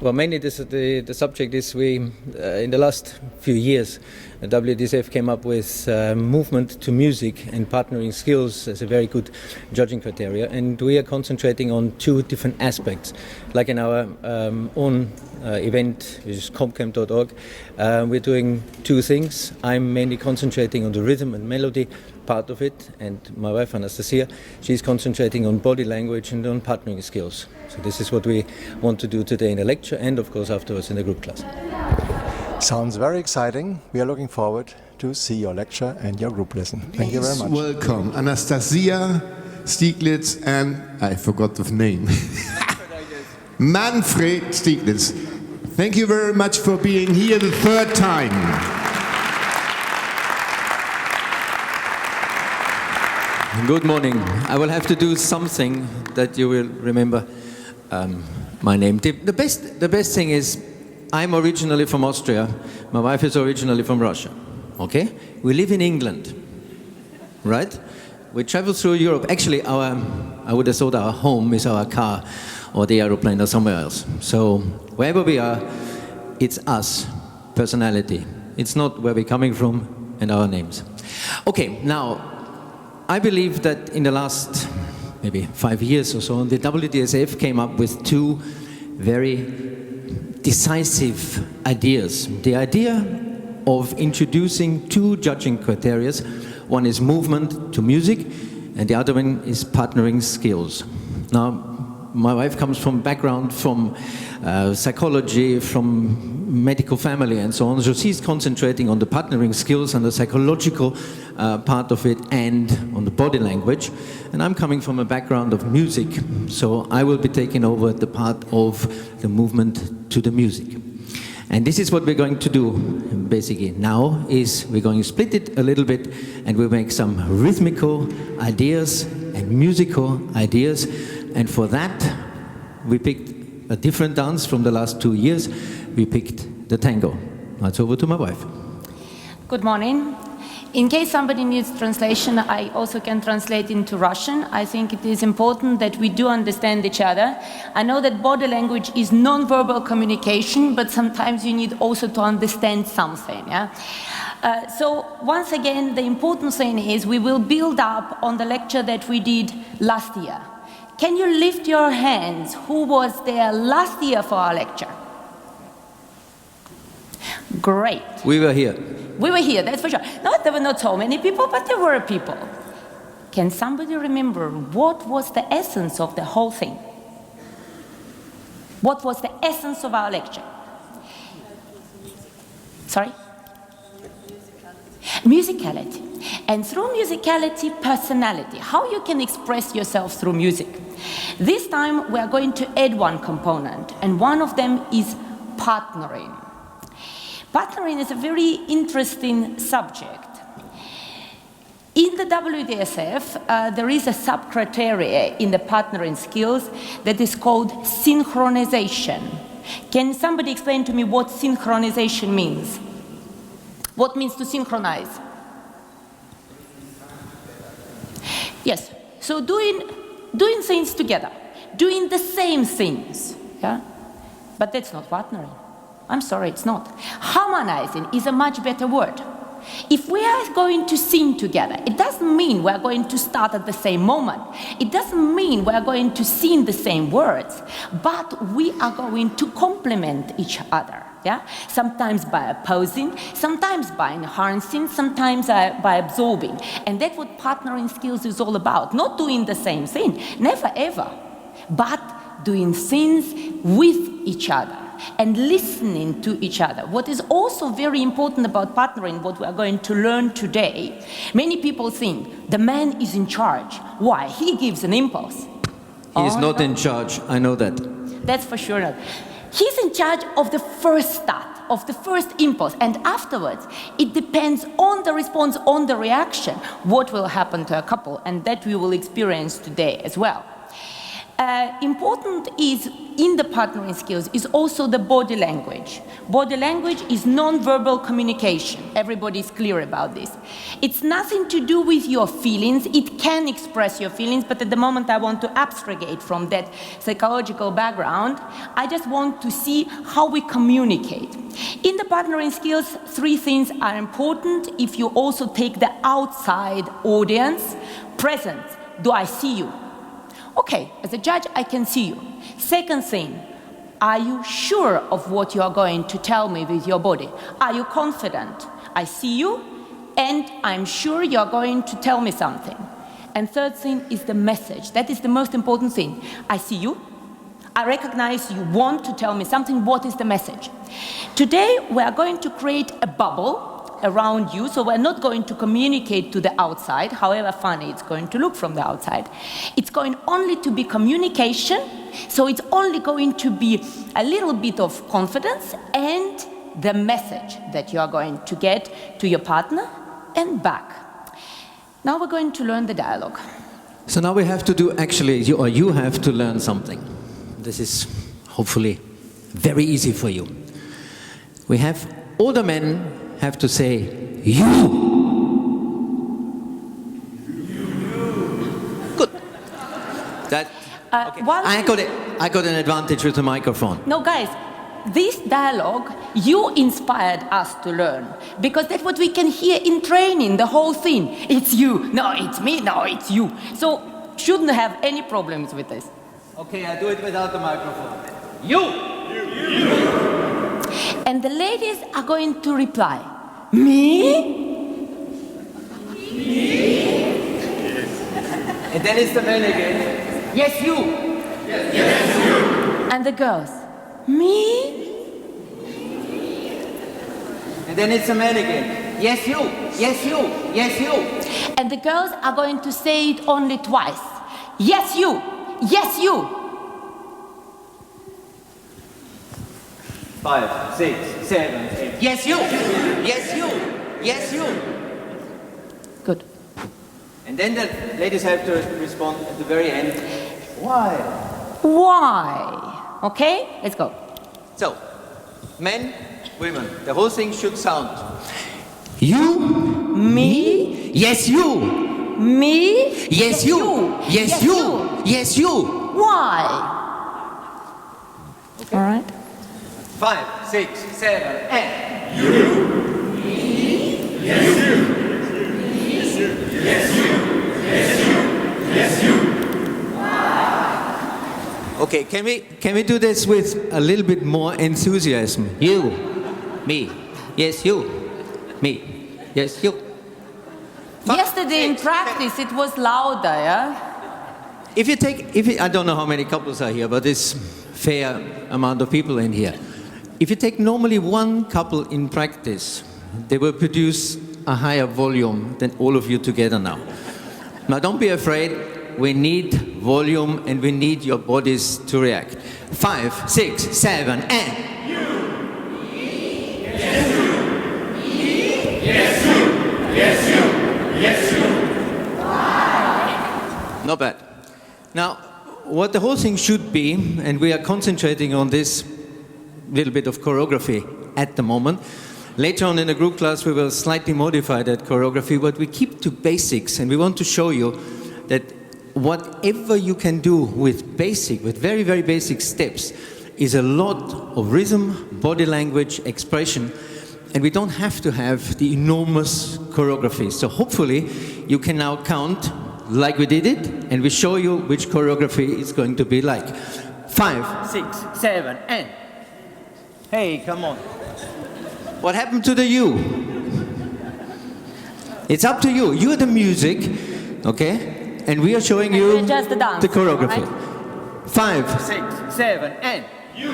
Well, mainly the subject is in the last few years, WDSF came up with movement to music and partnering skills as a very good judging criteria, and we are concentrating on two different aspects. Like in our own event, which is compcamp.org, we're doing two things. I'm mainly concentrating on the rhythm and melody part of it, and my wife Anastasia, she's concentrating on body language and on partnering skills. So this is what we want to do today in a lecture and of course afterwards in the group class. Sounds very exciting. We are looking forward to see your lecture and your group lesson. Thank you very much. Welcome Anastasia, Stieglitz and I forgot the name. Manfred Stieglitz. Thank you very much for being here the third time. Good morning. I will have to do something that you will remember my name. The best thing is I'm originally from Austria. My wife is originally from Russia. Okay? We live in England, right? We travel through Europe. Actually, I would have thought our home is our car or the aeroplane or somewhere else. So wherever we are, it's us, personality. It's not where we're coming from and our names. Okay, now, I believe that in the last maybe 5 years or so, the WDSF came up with two very decisive ideas. The idea of introducing two judging criteria. One is movement to music, and the other one is partnering skills. Now, my wife comes from background from psychology, from medical family and so on, so she's concentrating on the partnering skills and the psychological part of it and on the body language. And I'm coming from a background of music, so I will be taking over the part of the movement to the music. And this is what we're going to do basically now, is we're going to split it a little bit and we'll make some rhythmical ideas and musical ideas. And for that, we picked a different dance from the last 2 years. We picked the tango. Now it's over to my wife. Good morning. In case somebody needs translation, I also can translate into Russian. I think it is important that we do understand each other. I know that body language is non-verbal communication, but sometimes you need also to understand something. Yeah? So once again, the important thing is we will build up on the lecture that we did last year. Can you lift your hands who was there last year for our lecture? Great. We were here. We were here, that's for sure. No, there were not so many people, but there were people. Can somebody remember what was the essence of the whole thing? What was the essence of our lecture? Sorry? Musicality. And through musicality, personality. How you can express yourself through music. This time we are going to add one component, and one of them is partnering. Partnering is a very interesting subject. In the WDSF, there is a sub-criteria in the partnering skills that is called synchronization. Can somebody explain to me what synchronization means? What means to synchronize? Yes, so doing things together, doing the same things, yeah? But that's not partnering. I'm sorry, it's not. Harmonizing is a much better word. If we are going to sing together, it doesn't mean we are going to start at the same moment. It doesn't mean we are going to sing the same words, but we are going to complement each other. Yeah? Sometimes by opposing, sometimes by enhancing, sometimes by absorbing. And that's what partnering skills is all about. Not doing the same thing, never ever, but doing things with each other and listening to each other. What is also very important about partnering, what we are going to learn today, many people think the man is in charge. Why? He gives an impulse. He is not in charge, I know that. That's for sure not. He's in charge of the first start, of the first impulse, and afterwards it depends on the response, on the reaction, what will happen to a couple, and that we will experience today as well. Important is, in the partnering skills, is also the body language. Body language is non-verbal communication. Everybody is clear about this. It's nothing to do with your feelings. It can express your feelings, but at the moment I want to abstract from that psychological background. I just want to see how we communicate. In the partnering skills, 3 things are important if you also take the outside audience. Presence. Do I see you? Okay, as a judge, I can see you. Second thing, are you sure of what you are going to tell me with your body? Are you confident? I see you, and I'm sure you are going to tell me something. And third thing is the message. That is the most important thing. I see you. I recognize you want to tell me something. What is the message? Today, we are going to create a bubble around you, so we're not going to communicate to the outside, however funny it's going to look from the outside. It's going only to be communication, so it's only going to be a little bit of confidence and the message that you are going to get to your partner and back. Now we're going to learn the dialogue. So now we have to do, actually, you have to learn something. This is hopefully very easy for you. We have all the men have to say, you. Good. That, okay. I got an advantage with the microphone. No, guys, this dialogue, you inspired us to learn. Because that's what we can hear in training, the whole thing. It's you. No, it's me. No, it's you. So, shouldn't have any problems with this. Okay, I do it without the microphone. You. And the ladies are going to reply, me? And then it's the men again. Yes, you. Yes, you. And the girls, me? And then it's the men again. Yes, you. Yes, you. Yes, you. And the girls are going to say it only twice. Yes, you. Yes, you. 5, 6, 7, 8. Yes, you. Yes, you. Yes, you. Good. And then the ladies have to respond at the very end. Why? Why? Okay, let's go. So, men, women, the whole thing should sound. You. Me. Yes, you. Me. Yes, you. Yes, you. Yes, you. Why? Okay. All right. 5, 6, 7, and You. Me. Yes, you. Yes, you. Yes, you. Yes, you. okay, can we do this with a little bit more enthusiasm? You, me, yes, you, me, yes, you. Yesterday in practice it was louder, yeah? I don't know how many couples are here, but it's fair amount of people in here. If you take normally one couple in practice, they will produce a higher volume than all of you together now. Now don't be afraid, we need volume and we need your bodies to react. 5, 6, 7, and... You. Me. Yes, you. Me. Yes, you. Yes, you. Yes, you. Why? Not bad. Now, what the whole thing should be, and we are concentrating on this little bit of choreography at the moment. Later on in the group class we will slightly modify that choreography, but we keep to basics, and we want to show you that whatever you can do with very, very basic steps is a lot of rhythm, body language, expression, and we don't have to have the enormous choreography. So hopefully you can now count like we did it, and we show you which choreography is going to be like. 5, 6, 7, and... Hey, come on. What happened to the you? It's up to you. You're the music, okay? And we are showing you just the dance, choreography. Right? 5, 6, 7, and... You.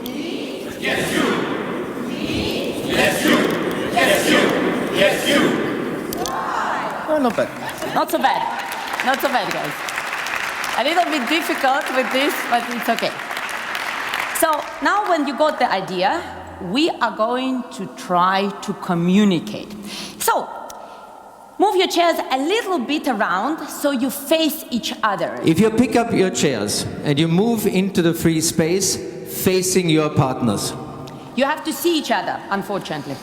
Me. Yes, you. Me. Yes, you. Yes, you. Yes, you. Why? Oh, not bad. Not so bad. Not so bad, guys. A little bit difficult with this, but it's okay. So now when you got the idea, we are going to try to communicate. So move your chairs a little bit around so you face each other. If you pick up your chairs and you move into the free space, facing your partners. You have to see each other, unfortunately.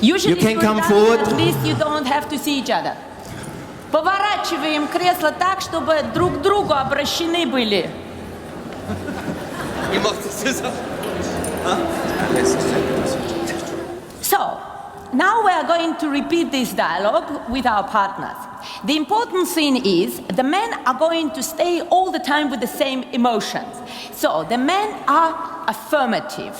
Usually You can it's come done, forward. At least you don't have to see each other. Поворачиваем кресло так, чтобы друг к другу обращены были. So, now we are going to repeat this dialogue with our partners. The important thing is the men are going to stay all the time with the same emotions. So the men are affirmative.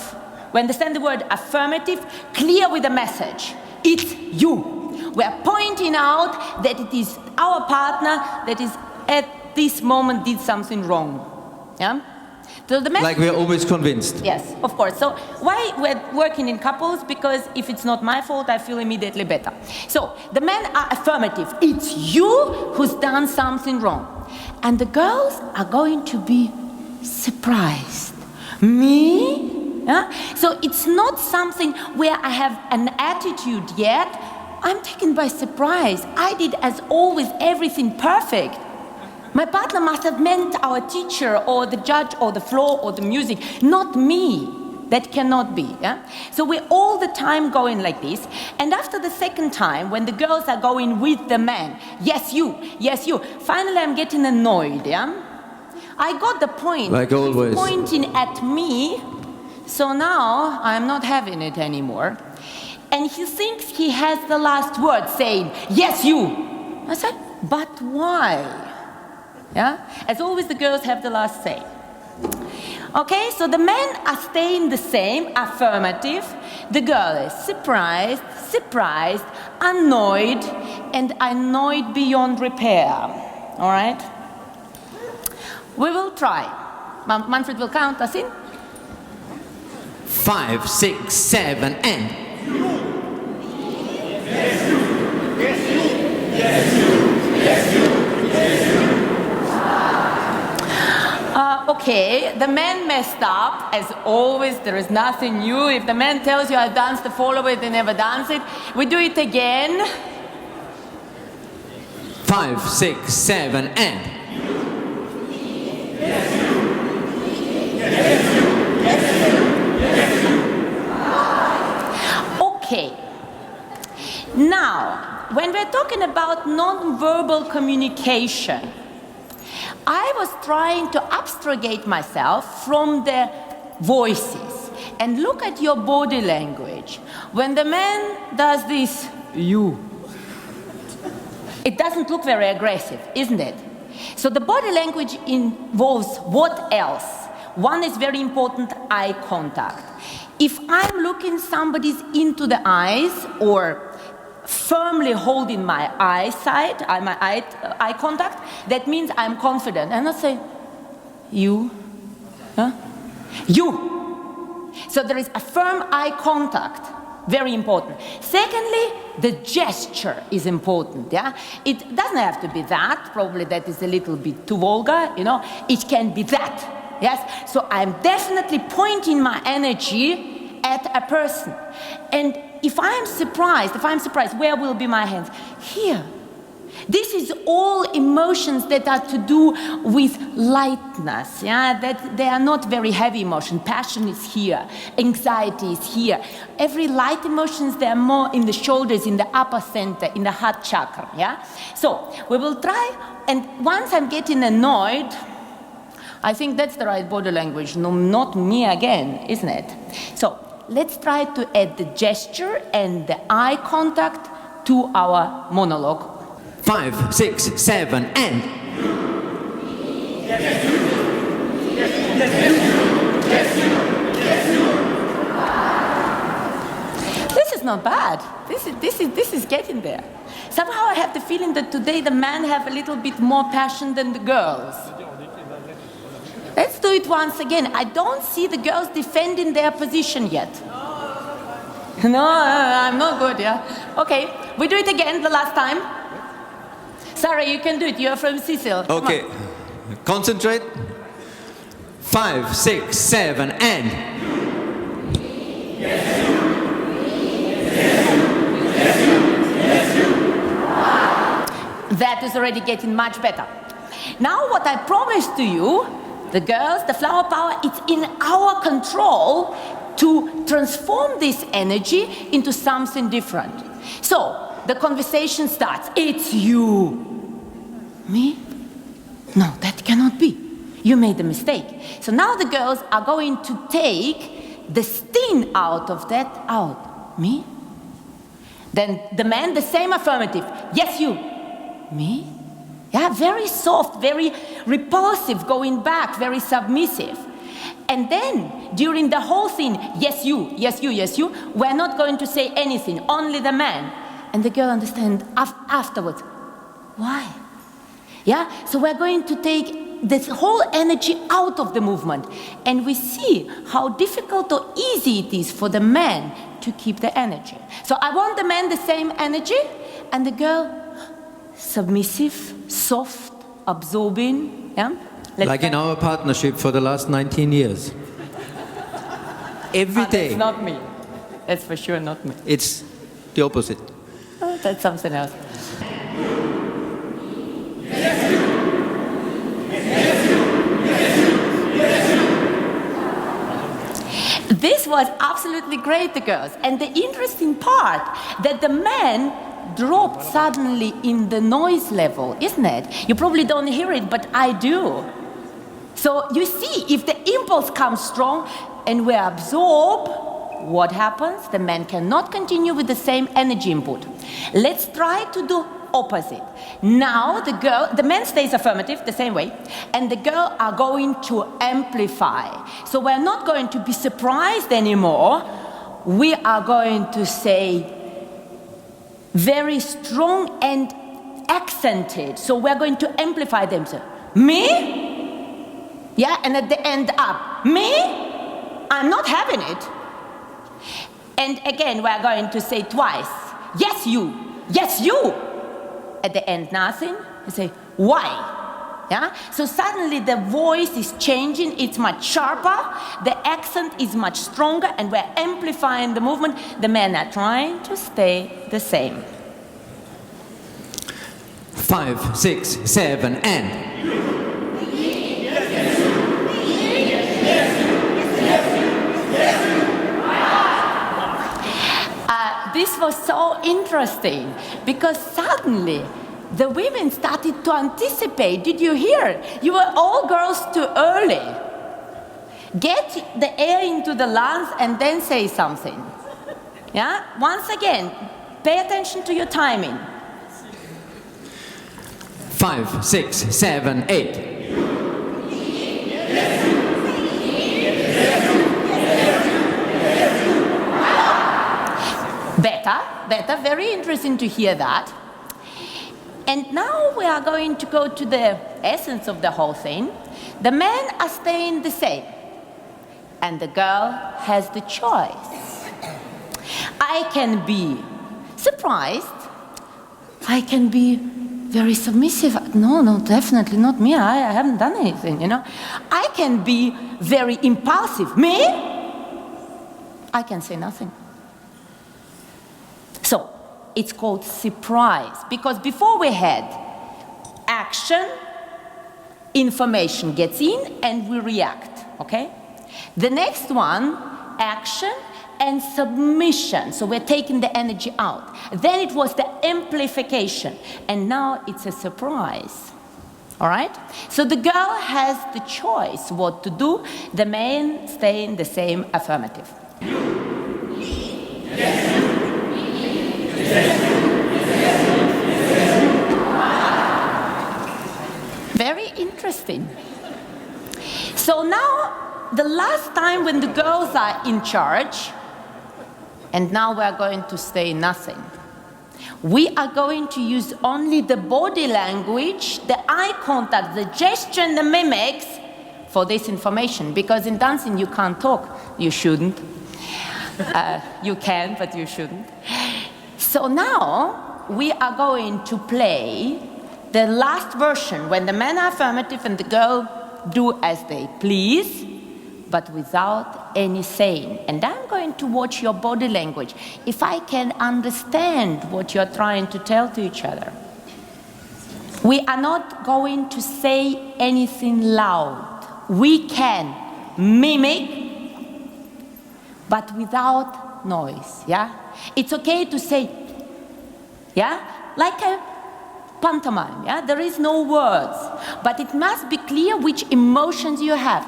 We understand the word affirmative, clear with the message. It's you. We are pointing out that it is our partner that is at this moment did something wrong. Yeah? So the Like we're always convinced. Yes, of course. So why we're working in couples? Because if it's not my fault, I feel immediately better. So the men are affirmative. It's you who's done something wrong. And the girls are going to be surprised. Me? Yeah? So it's not something where I have an attitude yet. I'm taken by surprise. I did, as always, everything perfect. My partner must have meant our teacher or the judge or the floor or the music, not me. That cannot be. Yeah? So we're all the time going like this. And after the second time, when the girls are going with the man, yes you, finally I'm getting annoyed. Yeah? I got the point. Like always. He's pointing at me, so now I'm not having it anymore. And he thinks he has the last word, saying, yes you. I said, but why? Yeah? As always, the girls have the last say. Okay, so the men are staying the same, affirmative. The girl is surprised, annoyed, and annoyed beyond repair. All right? We will try. Manfred will count us in. 5, 6, 7, and. Okay, the man messed up. As always, there is nothing new. If the man tells you I danced the follow it, they never dance it. We do it again. 5, 6, 7, and. Okay. Now, when we're talking about non-verbal communication, I was trying to abstragate myself from the voices and look at your body language. When the man does this, you, it doesn't look very aggressive, isn't it? So the body language involves what else? One is very important, eye contact. If I'm looking somebody into the eyes or firmly holding my eyesight, my eye contact, that means I'm confident. And I say, you, huh? You. So there is a firm eye contact, very important. Secondly, the gesture is important, yeah? It doesn't have to be that, probably that is a little bit too vulgar, you know? It can be that, yes? So I'm definitely pointing my energy at a person. And if I'm surprised, where will be my hands? Here. This is all emotions that are to do with lightness, yeah? That they are not very heavy emotions. Passion is here, anxiety is here. Every light emotions, they are more in the shoulders, in the upper center, in the heart chakra, yeah? So, we will try, and once I'm getting annoyed, I think that's the right body language, no, not me again, isn't it? So, let's try to add the gesture and the eye contact to our monologue. 5, 6, 7, and. This is not bad. This is getting there. Somehow I have the feeling that today the men have a little bit more passion than the girls. Let's do it once again. I don't see the girls defending their position yet. No, I'm not good, yeah? Okay, we do it again the last time. Sarah, you can do it. You're from Sicily. Okay, concentrate. 5, 6, 7, and. Yes, you. That is already getting much better. Now what I promised to you, the girls, the flower power, it's in our control to transform this energy into something different. So the conversation starts. It's you. Me? No, that cannot be. You made a mistake. So now the girls are going to take the sting out of that out. Me? Then the man, the same affirmative. Yes, you. Me? Yeah, very soft, very repulsive, going back, very submissive. And then, during the whole thing, yes, you, yes, you, yes, you, we're not going to say anything, only the man. And the girl understands afterwards. Why? Yeah, so we're going to take this whole energy out of the movement. And we see how difficult or easy it is for the man to keep the energy. So I want the man the same energy, and the girl submissive, soft, absorbing. Yeah? Like in our partnership for the last 19 years. Every day. That's not me. That's for sure not me. It's the opposite. Oh, that's something else. This was absolutely great, the girls. And the interesting part, that the man dropped suddenly in the noise level, isn't it? You probably don't hear it, but I do. So you see, if the impulse comes strong and we absorb, what happens? The man cannot continue with the same energy input. Let's try to do opposite. Now the man stays affirmative the same way, and the girl are going to amplify. So we're not going to be surprised anymore. We are going to say very strong and accented. So we're going to amplify them. So, me? Yeah, and at the end up. Me? I'm not having it. And again, we're going to say twice. Yes, you. Yes, you. At the end, nothing. You say, why? Yeah? So suddenly the voice is changing. It's much sharper. The accent is much stronger, and we're amplifying the movement. The men are trying to stay the same. 5, 6, 7, and. This was so interesting because suddenly the women started to anticipate. Did you hear? You were all girls too early. Get the air into the lungs and then say something. Yeah? Once again, pay attention to your timing. 5, 6, 7, 8. Better, very interesting to hear that. And now we are going to go to the essence of the whole thing. The men are staying the same, and the girl has the choice. I can be surprised. I can be very submissive. No, definitely not me. I haven't done anything, you know. I can be very impulsive. Me? I can say nothing. So, it's called surprise, because before we had action, information gets in and we react, okay? The next one, action and submission, so we're taking the energy out. Then it was the amplification, and now it's a surprise, all right? So the girl has the choice what to do, the man stay in the same affirmative. Very interesting. So now, the last time when the girls are in charge, and now we are going to say nothing. We are going to use only the body language, the eye contact, the gesture and the mimics for this information, because in dancing you can't talk. You shouldn't. You can, but you shouldn't. So now we are going to play the last version when the men are affirmative and the girl do as they please, but without any saying. And I'm going to watch your body language, if I can understand what you're trying to tell to each other. We are not going to say anything loud. We can mimic, but without noise, yeah? It's okay to say, yeah? Like a pantomime, yeah? There is no words, but it must be clear which emotions you have,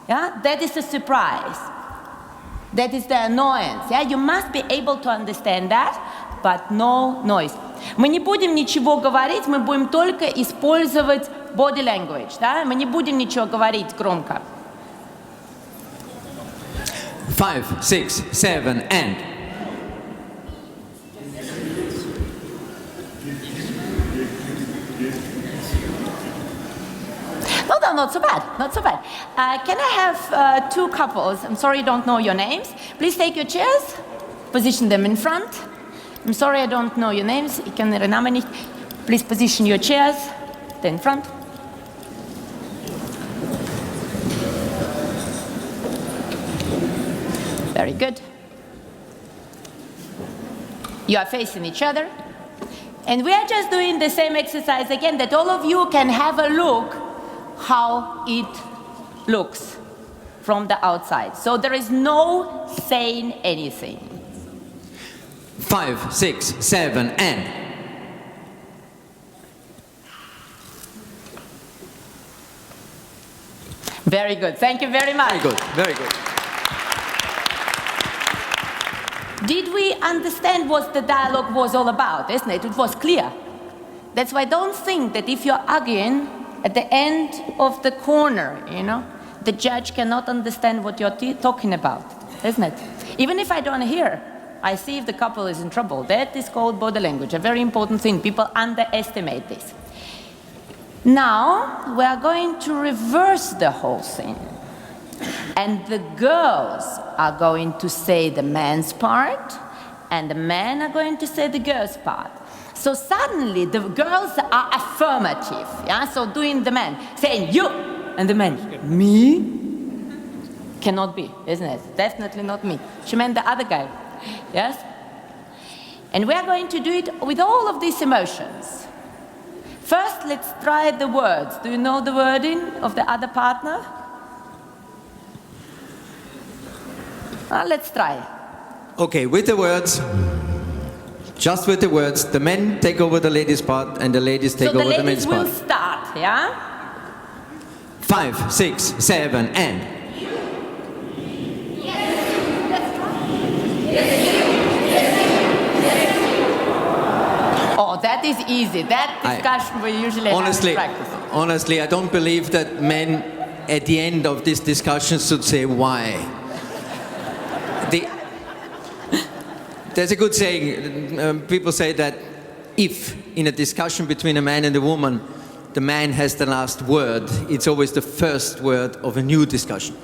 yeah? That is the surprise. That is the annoyance, yeah? You must be able to understand that, but no noise. Мы не будем ничего говорить, мы будем только использовать body language, да? Мы не будем ничего говорить громко. 5, 6, 7, and. No, not so bad, not so bad. Can I have two couples? I'm sorry I don't know your names. Please take your chairs, position them in front. I'm sorry I don't know your names. Ich kenne Ihre Namen nicht. Please position your chairs, then in front. Very good. You are facing each other. And we are just doing the same exercise again, that all of you can have a look how it looks from the outside. So there is no saying anything. 5, 6, 7, and. Very good. Thank you very much. Very good, very good. Did we understand what the dialogue was all about, isn't it? It was clear. That's why don't think that if you're arguing at the end of the corner, you know, the judge cannot understand what you're talking about, isn't it? Even if I don't hear, I see if the couple is in trouble. That is called body language, a very important thing. People underestimate this. Now, we are going to reverse the whole thing. And the girls are going to say the man's part, and the men are going to say the girl's part. So suddenly, the girls are affirmative, yeah? So doing the man, saying you, and the man, me? Cannot be, isn't it? Definitely not me. She meant the other guy, yes? And we are going to do it with all of these emotions. First, let's try the words. Do you know the wording of the other partner? Let's try. Okay, with the words, just with the words, the men take over the ladies' part and the ladies take over the men's part. So the ladies will start, yeah? 5, 6, 7, and. Oh, that is easy. That discussion we usually have in practice. Honestly, I don't believe that men at the end of this discussion should say why. There's a good saying, people say that if in a discussion between a man and a woman, the man has the last word, it's always the first word of a new discussion.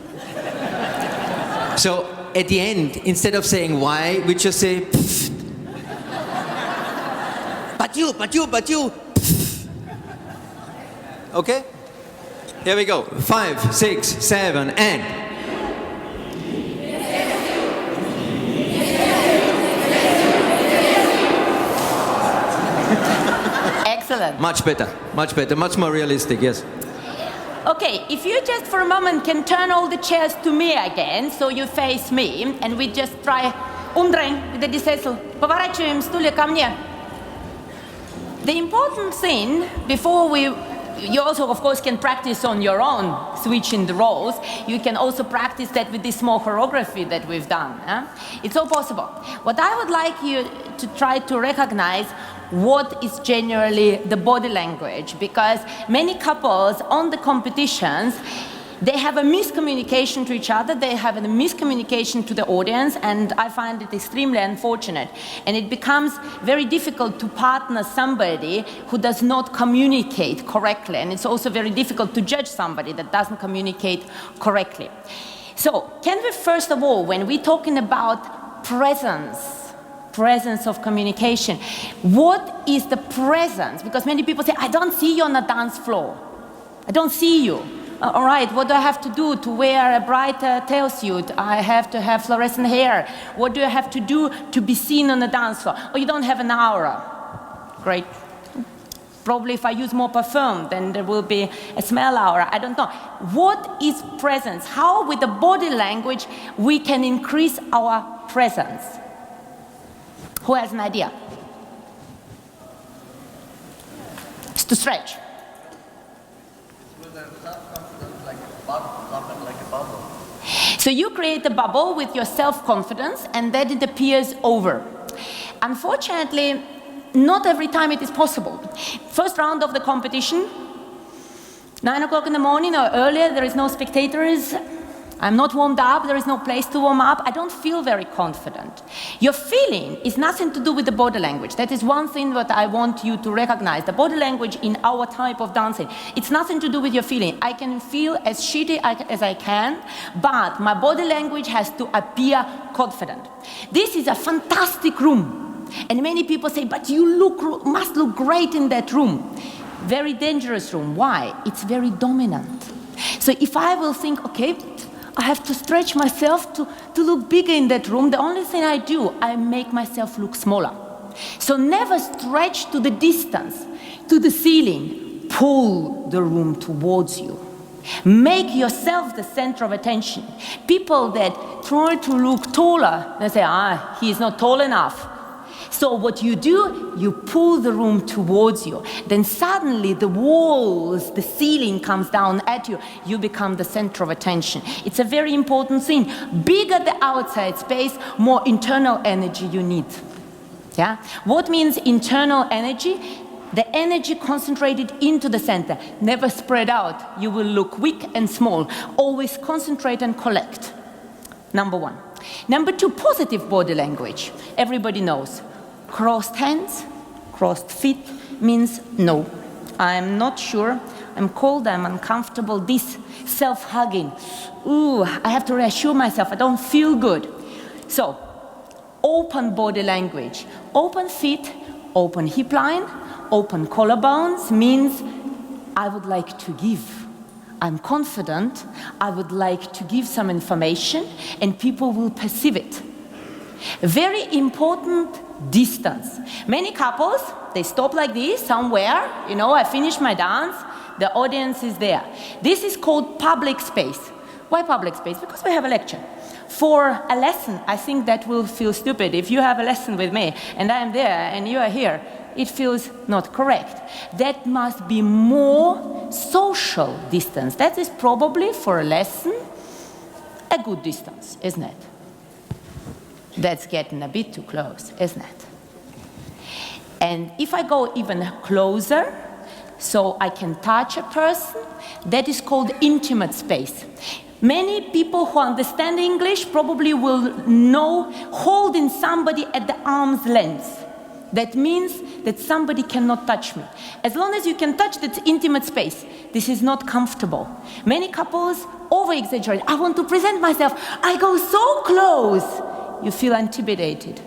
So at the end, instead of saying why, we just say, pfft. But you, pfft. Okay? Here we go. 5, 6, 7, and. Excellent. Much better, much more realistic, yes. Okay, if you just for a moment can turn all the chairs to me again, so you face me, and we just try umdrehen, the disesel, поворачиваем стулья ко мне. The important thing, before you also, of course, can practice on your own, switching the roles. You can also practice that with this small choreography that we've done. It's all possible. What I would like you to try to recognize what is generally the body language, because many couples on the competitions, they have a miscommunication to each other, they have a miscommunication to the audience, and I find it extremely unfortunate. And it becomes very difficult to partner somebody who does not communicate correctly, and it's also very difficult to judge somebody that doesn't communicate correctly. So, can we first of all, when we're talking about presence of communication, what is the presence? Because many people say, I don't see you on a dance floor. I don't see you. All right, what do I have to do to wear a bright tailsuit? I have to have fluorescent hair. What do I have to do to be seen on the dance floor? Oh, you don't have an aura. Great. Probably if I use more perfume, then there will be a smell aura, I don't know. What is presence? How with the body language we can increase our presence? Who has an idea? It's to stretch. So you create a bubble with your self-confidence and then it appears over. Unfortunately, not every time it is possible. First round of the competition, 9 o'clock in the morning or earlier, there is no spectators. I'm not warmed up, there is no place to warm up. I don't feel very confident. Your feeling is nothing to do with the body language. That is one thing that I want you to recognize. The body language in our type of dancing, it's nothing to do with your feeling. I can feel as shitty as I can, but my body language has to appear confident. This is a fantastic room. And many people say, but you must look great in that room. Very dangerous room. Why? It's very dominant. So if I will think, okay, I have to stretch myself to look bigger in that room, the only thing I do, I make myself look smaller. So never stretch to the distance, to the ceiling. Pull the room towards you. Make yourself the center of attention. People that try to look taller, they say, he is not tall enough. So what you do, you pull the room towards you. Then suddenly the walls, the ceiling comes down at you. You become the center of attention. It's a very important thing. Bigger the outside space, more internal energy you need. Yeah? What means internal energy? The energy concentrated into the center, never spread out. You will look weak and small. Always concentrate and collect. Number one. Number two, positive body language. Everybody knows. Crossed hands, crossed feet means no. I'm not sure, I'm cold, I'm uncomfortable, this self-hugging. Ooh, I have to reassure myself, I don't feel good. So, open body language. Open feet, open hip line, open collarbones means I would like to give. I'm confident, I would like to give some information and people will perceive it. Very important distance. Many couples, they stop like this somewhere, you know, I finish my dance, the audience is there. This is called public space. Why public space? Because we have a lecture. For a lesson, I think that will feel stupid. If you have a lesson with me and I am there and you are here, it feels not correct. That must be more social distance. That is probably for a lesson a good distance, isn't it? That's getting a bit too close, isn't it? And if I go even closer, so I can touch a person, that is called intimate space. Many people who understand English probably will know holding somebody at the arm's length. That means that somebody cannot touch me. As long as you can touch that intimate space, this is not comfortable. Many couples over-exaggerate. I want to present myself. I go so close. You feel intimidated.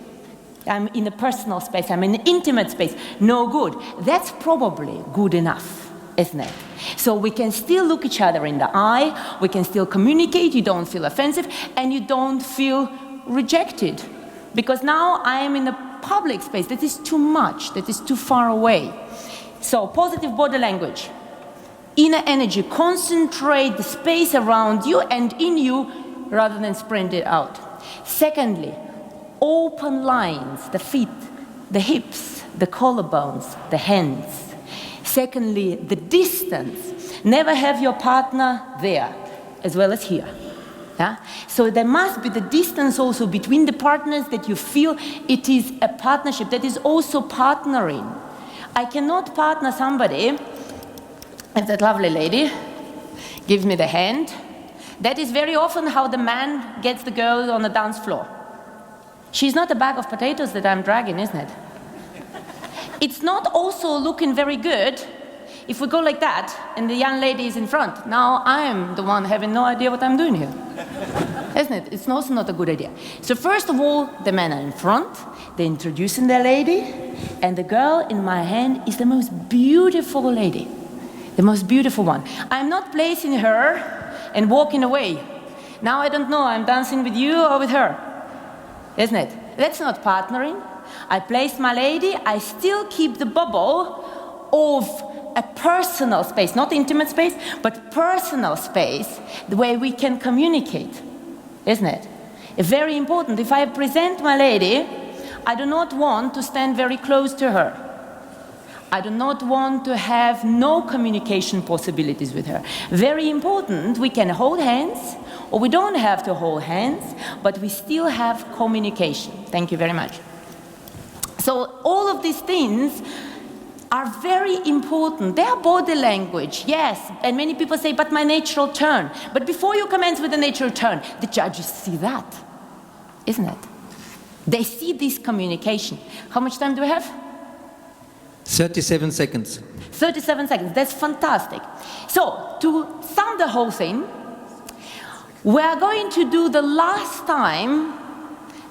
I'm in a personal space, I'm in an intimate space. No good. That's probably good enough, isn't it? So we can still look each other in the eye, we can still communicate, you don't feel offensive, and you don't feel rejected. Because now I am in a public space, that is too much, that is too far away. So positive body language. Inner energy, concentrate the space around you and in you rather than spread it out. Secondly, open lines, the feet, the hips, the collarbones, the hands. Secondly, the distance. Never have your partner there, as well as here. Yeah? So there must be the distance also between the partners that you feel it is a partnership, that is also partnering. I cannot partner somebody, if that lovely lady gives me the hand. That is very often how the man gets the girl on the dance floor. She's not a bag of potatoes that I'm dragging, isn't it? It's not also looking very good if we go like that and the young lady is in front. Now I'm the one having no idea what I'm doing here. Isn't it? It's also not a good idea. So first of all, the men are in front, they're introducing their lady, and the girl in my hand is the most beautiful lady. The most beautiful one. I'm not placing her and walking away. Now I don't know, I'm dancing with you or with her. Isn't it? That's not partnering. I place my lady, I still keep the bubble of a personal space, not intimate space, but personal space where we can communicate, isn't it? Very important. If I present my lady, I do not want to stand very close to her. I do not want to have no communication possibilities with her. Very important, we can hold hands, or we don't have to hold hands, but we still have communication. Thank you very much. So all of these things are very important. They are body language, yes, and many people say, but my natural turn. But before you commence with the natural turn, the judges see that, isn't it? They see this communication. How much time do we have? 37 seconds. 37 seconds, that's fantastic. So, to sum the whole thing, we are going to do the last time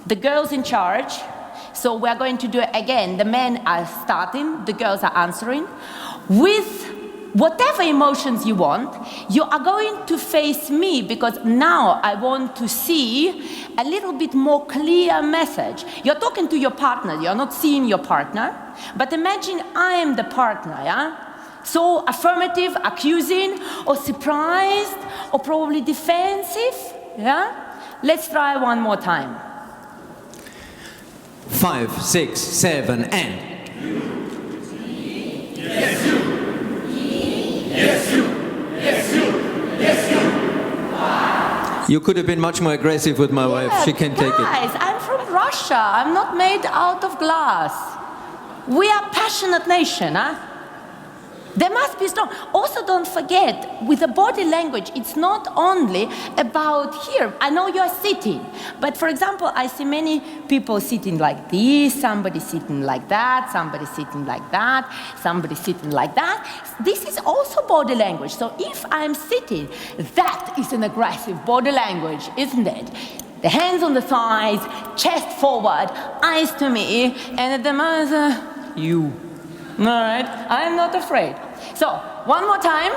the girls in charge. So we are going to do it again. The men are starting, the girls are answering. With whatever emotions you want, you are going to face me, because now I want to see a little bit more clear message. You're talking to your partner, you're not seeing your partner, but imagine I am the partner, yeah? So affirmative, accusing, or surprised, or probably defensive, yeah? Let's try one more time. 5, 6, 7, and. Yes, you. Yes, you. Yes, you. Yes, you. You could have been much more aggressive with my wife. She can take it. Guys, I'm from Russia. I'm not made out of glass. We are a passionate nation, huh? They must be strong. Also, don't forget, with the body language, it's not only about here. I know you're sitting, but for example, I see many people sitting like this, somebody sitting like that, somebody sitting like that, somebody sitting like that. This is also body language. So if I'm sitting, that is an aggressive body language, isn't it? The hands on the thighs, chest forward, eyes to me, and at the moment, you. All right, I'm not afraid. So, one more time.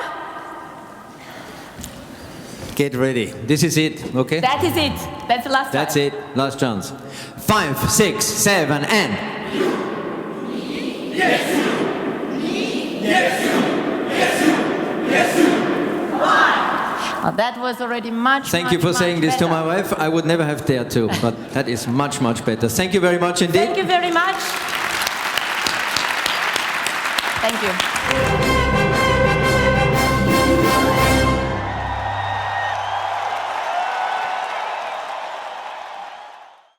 Get ready. This is it, okay? That is it. That's the last That's time. it. Last chance. 5, 6, 7, and. Yes, you. Yes, you. Yes, you. Yes, you. Well, that was already much, Thank you for saying this to my wife. I would never have dared to, but that is much, much better. Thank you very much indeed. Thank you very much. Thank you.